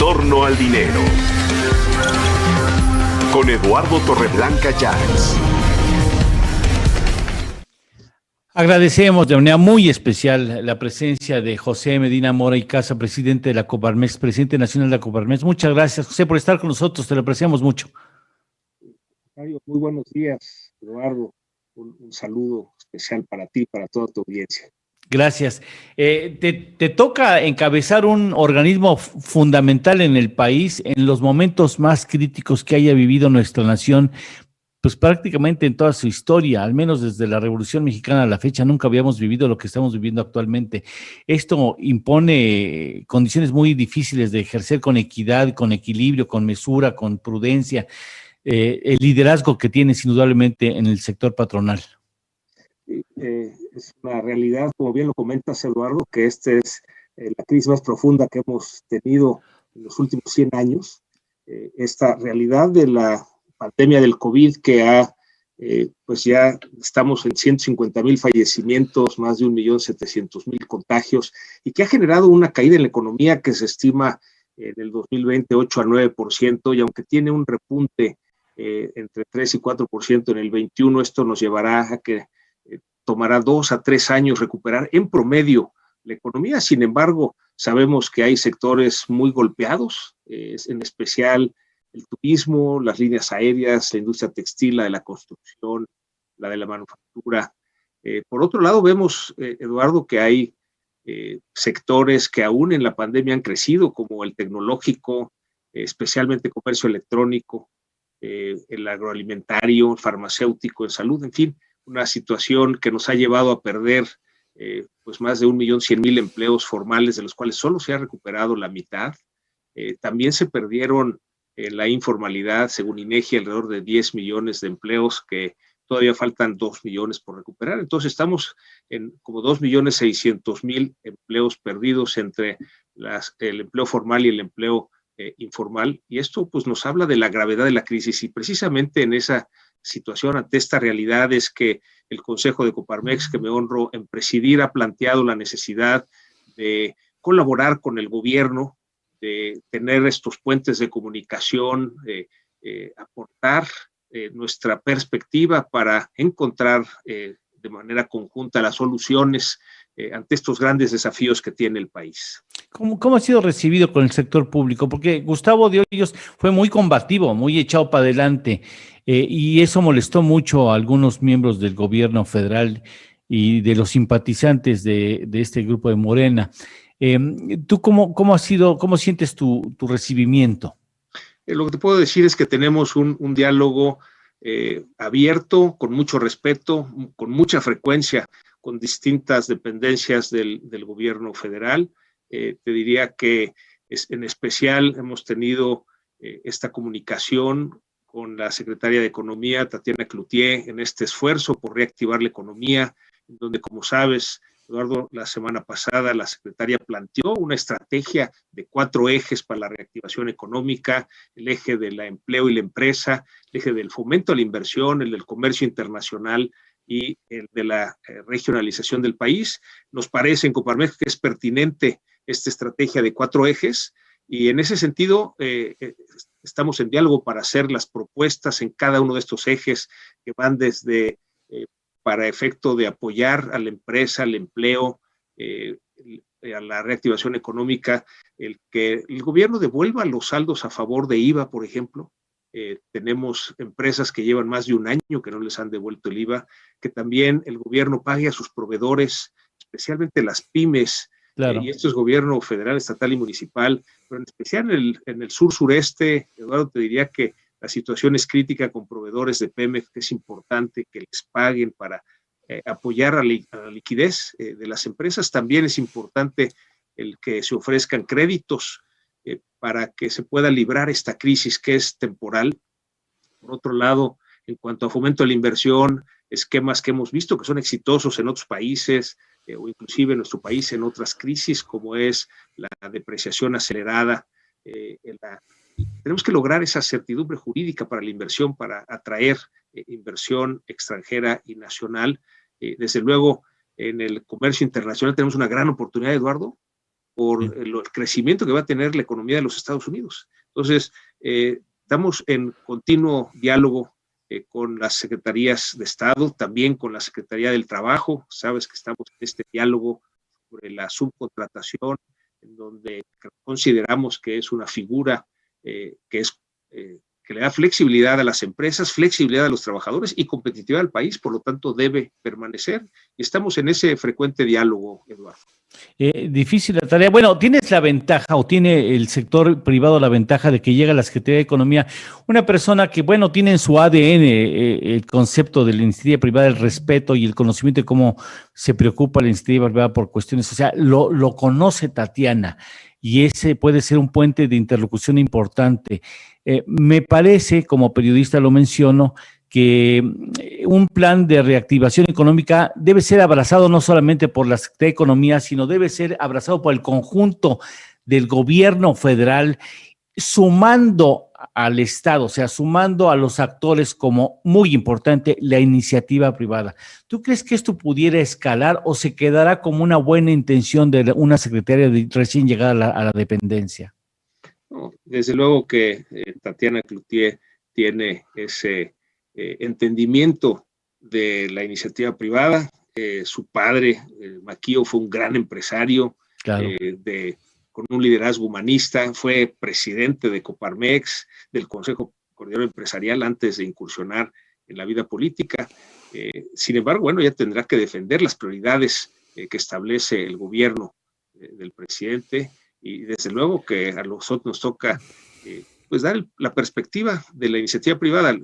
torno al dinero. Con Eduardo Torreblanca Llanes. Agradecemos de manera muy especial la presencia de José Medina Mora y Casa, presidente de la Coparmex, presidente nacional de la Coparmex. Muchas gracias, José, por estar con nosotros, te lo apreciamos mucho. Muy buenos días, Eduardo. Un saludo especial para ti, para toda tu audiencia. Gracias. Te toca encabezar un organismo fundamental en el país en los momentos más críticos que haya vivido nuestra nación, pues prácticamente en toda su historia, al menos desde la Revolución Mexicana a la fecha, nunca habíamos vivido lo que estamos viviendo actualmente. Esto impone condiciones muy difíciles de ejercer con equidad, con equilibrio, con mesura, con prudencia, el liderazgo que tienes indudablemente en el sector patronal. Es una realidad, como bien lo comentas, Eduardo, que esta es la crisis más profunda que hemos tenido en los últimos 100 años. Esta realidad de la pandemia del COVID que pues ya estamos en 150,000 fallecimientos, más de 1,700,000 contagios, y que ha generado una caída en la economía que se estima en el 2020 8 a 9%, y aunque tiene un repunte entre 3 y 4% en el 21, esto nos llevará a que tomará 2 a 3 años recuperar en promedio la economía. Sin embargo, sabemos que hay sectores muy golpeados, en especial el turismo, las líneas aéreas, la industria textil, la de la construcción, la de la manufactura. Por otro lado, vemos, Eduardo, que hay sectores que aún en la pandemia han crecido, como el tecnológico, especialmente comercio electrónico, el agroalimentario, el farmacéutico, en salud, en fin, una situación que nos ha llevado a perder pues más de 1,100,000 empleos formales, de los cuales solo se ha recuperado la mitad. También se perdieron en la informalidad, según INEGI, alrededor de 10 millones de empleos, que todavía faltan 2 millones por recuperar. Entonces estamos en como 2,600,000 empleos perdidos entre el empleo formal y el empleo informal, y esto pues nos habla de la gravedad de la crisis, y precisamente en esa situación, ante esta realidad, es que el Consejo de Coparmex, que me honro en presidir, ha planteado la necesidad de colaborar con el gobierno, de tener estos puentes de comunicación, aportar nuestra perspectiva para encontrar de manera conjunta las soluciones ante estos grandes desafíos que tiene el país. ¿Cómo ha sido recibido con el sector público? Porque Gustavo de Hoyos fue muy combativo, muy echado para adelante, y eso molestó mucho a algunos miembros del gobierno federal y de los simpatizantes de este grupo de Morena. ¿Tú cómo sientes tu recibimiento? Lo que te puedo decir es que tenemos un diálogo abierto, con mucho respeto, con mucha frecuencia, con distintas dependencias del gobierno federal. Te diría que en especial hemos tenido esta comunicación con la secretaria de Economía, Tatiana Cloutier, en este esfuerzo por reactivar la economía, donde, como sabes, Eduardo, la semana pasada la secretaria planteó una estrategia de 4 ejes para la reactivación económica: el eje del empleo y la empresa, el eje del fomento a la inversión, el del comercio internacional y el de la regionalización del país. Nos parece en Coparmex que es pertinente esta estrategia de 4 ejes, y en ese sentido estamos en diálogo para hacer las propuestas en cada uno de estos ejes, que van desde para efecto de apoyar a la empresa, al empleo, a la reactivación económica, el que el gobierno devuelva los saldos a favor de IVA, por ejemplo. Tenemos empresas que llevan más de un año que no les han devuelto el IVA, que también el gobierno pague a sus proveedores, especialmente las pymes, Claro. Y esto es gobierno federal, estatal y municipal, pero en especial en el sur-sureste, Eduardo, te diría que la situación es crítica con proveedores de Pemex, que es importante que les paguen para apoyar a la liquidez de las empresas. También es importante el que se ofrezcan créditos para que se pueda librar esta crisis que es temporal. Por otro lado, en cuanto a fomento de la inversión, esquemas que hemos visto que son exitosos en otros países, o inclusive en nuestro país en otras crisis, como es la depreciación acelerada. Tenemos que lograr esa certidumbre jurídica para la inversión, para atraer inversión extranjera y nacional. Desde luego, en el comercio internacional tenemos una gran oportunidad, Eduardo. por el crecimiento que va a tener la economía de los Estados Unidos. Entonces, estamos en continuo diálogo con las secretarías de Estado, también con la Secretaría del Trabajo. Sabes que estamos en este diálogo sobre la subcontratación, en donde consideramos que es una figura que le da flexibilidad a las empresas, flexibilidad a los trabajadores y competitividad al país, por lo tanto debe permanecer. Y estamos en ese frecuente diálogo, Eduardo. Difícil la tarea. Bueno, tienes la ventaja o tiene el sector privado la ventaja de que llega a la Secretaría de Economía una persona que, bueno, tiene en su ADN el concepto de la iniciativa privada, el respeto y el conocimiento de cómo se preocupa la iniciativa privada por cuestiones, o sea, lo conoce Tatiana y ese puede ser un puente de interlocución importante. Me parece, como periodista lo menciono, que un plan de reactivación económica debe ser abrazado no solamente por la Secretaría de Economía, sino debe ser abrazado por el conjunto del gobierno federal, sumando al Estado, o sea, sumando a los actores como muy importante la iniciativa privada. ¿Tú crees que esto pudiera escalar o se quedará como una buena intención de una secretaria recién llegada a la dependencia? No, desde luego que Tatiana Cloutier tiene ese entendimiento de la iniciativa privada. Su padre, Maquio, fue un gran empresario, claro, con un liderazgo humanista, fue presidente de Coparmex, del Consejo Coordinador Empresarial antes de incursionar en la vida política. Sin embargo, bueno, ella tendrá que defender las prioridades que establece el gobierno del presidente, y desde luego que a nosotros nos toca pues dar la perspectiva de la iniciativa privada.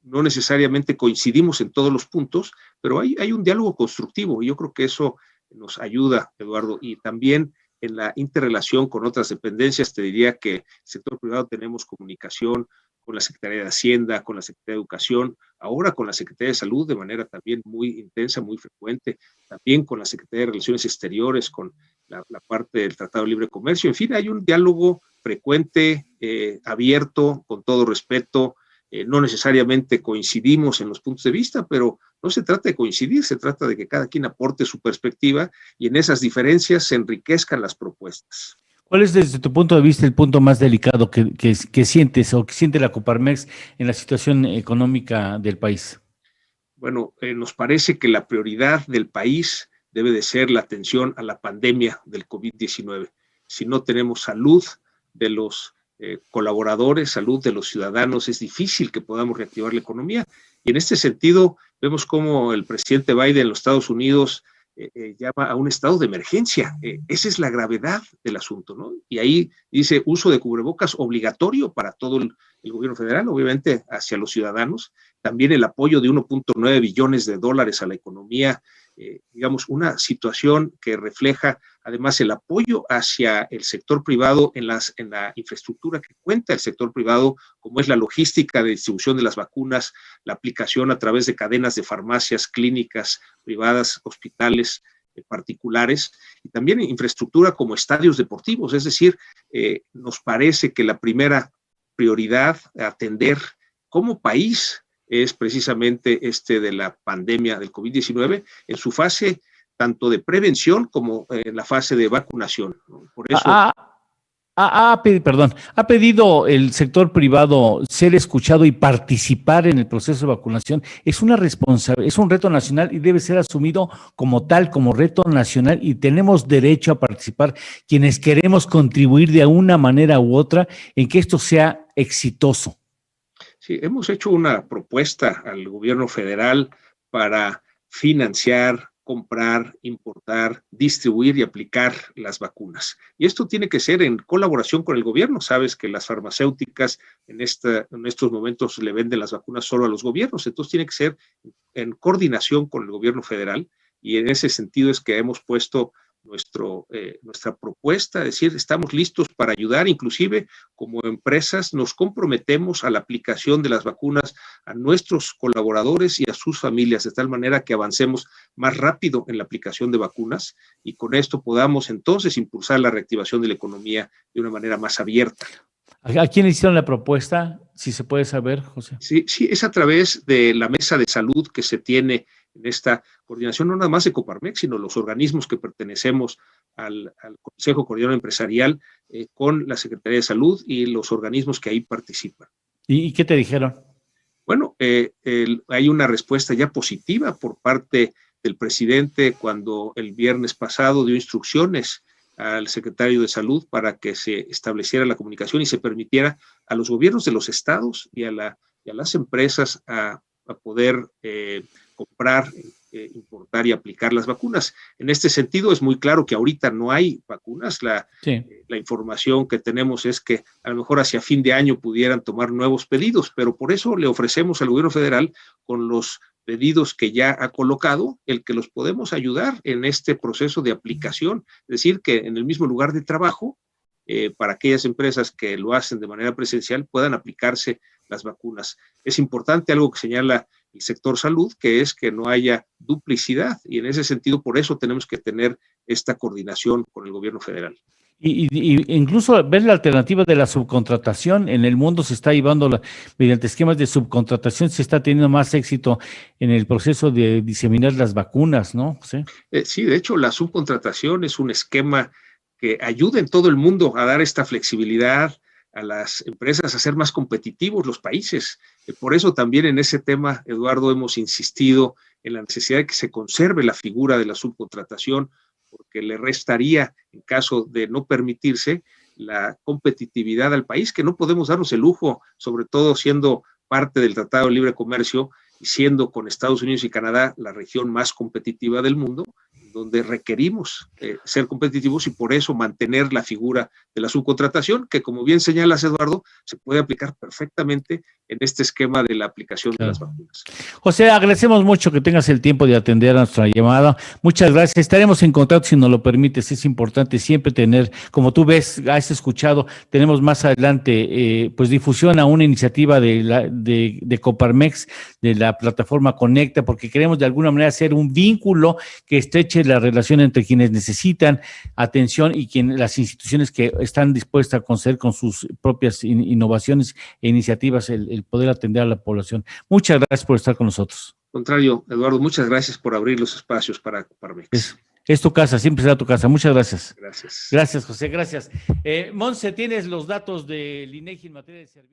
No necesariamente coincidimos en todos los puntos, pero hay un diálogo constructivo y yo creo que eso nos ayuda, Eduardo, y también en la interrelación con otras dependencias. Te diría que el sector privado tenemos comunicación con la Secretaría de Hacienda, con la Secretaría de Educación, ahora con la Secretaría de Salud de manera también muy intensa, muy frecuente, también con la Secretaría de Relaciones Exteriores, con la parte del Tratado de Libre Comercio. En fin, hay un diálogo frecuente, abierto, con todo respeto. No necesariamente coincidimos en los puntos de vista, pero no se trata de coincidir, se trata de que cada quien aporte su perspectiva y en esas diferencias se enriquezcan las propuestas. ¿Cuál es desde tu punto de vista el punto más delicado que sientes o que siente la Coparmex en la situación económica del país? Bueno, nos parece que la prioridad del país debe de ser la atención a la pandemia del COVID-19. Si no tenemos salud de los colaboradores, salud de los ciudadanos, es difícil que podamos reactivar la economía. Y en este sentido, vemos cómo el presidente Biden en los Estados Unidos llama a un estado de emergencia. Esa es la gravedad del asunto, ¿no? Y ahí dice uso de cubrebocas obligatorio para todo el gobierno federal, obviamente hacia los ciudadanos. También el apoyo de 1.9 billones de dólares a la economía, digamos, una situación que refleja además el apoyo hacia el sector privado en la infraestructura que cuenta el sector privado, como es la logística de distribución de las vacunas, la aplicación a través de cadenas de farmacias, clínicas privadas, hospitales particulares, y también infraestructura como estadios deportivos. Es decir, nos parece que la primera prioridad a atender como país es precisamente de la pandemia del COVID-19 en su fase tanto de prevención como en la fase de vacunación, ¿no? Por eso... ¿Ha pedido el sector privado ser escuchado y participar en el proceso de vacunación? Es una responsabilidad, es un reto nacional y debe ser asumido como tal, como reto nacional, y tenemos derecho a participar quienes queremos contribuir de una manera u otra en que esto sea exitoso. Sí, hemos hecho una propuesta al gobierno federal para financiar, comprar, importar, distribuir y aplicar las vacunas. Y esto tiene que ser en colaboración con el gobierno. Sabes que las farmacéuticas en estos momentos le venden las vacunas solo a los gobiernos, entonces tiene que ser en coordinación con el gobierno federal, y en ese sentido es que hemos puesto nuestra propuesta, es decir, estamos listos para ayudar, inclusive como empresas nos comprometemos a la aplicación de las vacunas a nuestros colaboradores y a sus familias, de tal manera que avancemos más rápido en la aplicación de vacunas y con esto podamos entonces impulsar la reactivación de la economía de una manera más abierta. ¿A quién hicieron la propuesta? Si se puede saber, José. Sí, es a través de la mesa de salud que se tiene en esta coordinación, no nada más de Coparmex, sino los organismos que pertenecemos al Consejo Coordinador Empresarial, con la Secretaría de Salud y los organismos que ahí participan. ¿Y qué te dijeron? Bueno, hay una respuesta ya positiva por parte del presidente cuando el viernes pasado dio instrucciones al secretario de Salud para que se estableciera la comunicación y se permitiera a los gobiernos de los estados y a las empresas a poder comprar, importar y aplicar las vacunas. En este sentido, es muy claro que ahorita no hay vacunas. La información que tenemos es que a lo mejor hacia fin de año pudieran tomar nuevos pedidos, pero por eso le ofrecemos al gobierno federal, con los pedidos que ya ha colocado, el que los podemos ayudar en este proceso de aplicación. Es decir, que en el mismo lugar de trabajo, para aquellas empresas que lo hacen de manera presencial, puedan aplicarse las vacunas. Es importante algo que señala el sector salud, que es que no haya duplicidad, y en ese sentido, por eso tenemos que tener esta coordinación con el gobierno federal. Y incluso ver la alternativa de la subcontratación. En el mundo se está llevando mediante esquemas de subcontratación, se está teniendo más éxito en el proceso de diseminar las vacunas, ¿no? Sí, sí, de hecho, la subcontratación es un esquema que ayuda en todo el mundo a dar esta flexibilidad a las empresas, a ser más competitivos los países. Por eso también en ese tema, Eduardo, hemos insistido en la necesidad de que se conserve la figura de la subcontratación, porque le restaría, en caso de no permitirse, la competitividad al país, que no podemos darnos el lujo, sobre todo siendo parte del Tratado de Libre Comercio y siendo con Estados Unidos y Canadá la región más competitiva del mundo, donde requerimos ser competitivos, y por eso mantener la figura de la subcontratación, que como bien señalas, Eduardo, se puede aplicar perfectamente en este esquema de la aplicación de las vacunas. José, agradecemos mucho que tengas el tiempo de atender a nuestra llamada. Muchas gracias. Estaremos en contacto si nos lo permites. Es importante siempre tener, como tú ves, has escuchado, tenemos más adelante pues difusión a una iniciativa de Coparmex, de la plataforma Conecta, porque queremos de alguna manera hacer un vínculo que estreche la relación entre quienes necesitan atención y las instituciones que están dispuestas a conceder con sus propias innovaciones e iniciativas el poder atender a la población. Muchas gracias por estar con nosotros. Al contrario, Eduardo, muchas gracias por abrir los espacios para Coparmex. Es tu casa, siempre será tu casa. Muchas gracias. Gracias. Gracias, José, gracias. Monse, ¿tienes los datos del INEGI en materia de servicios?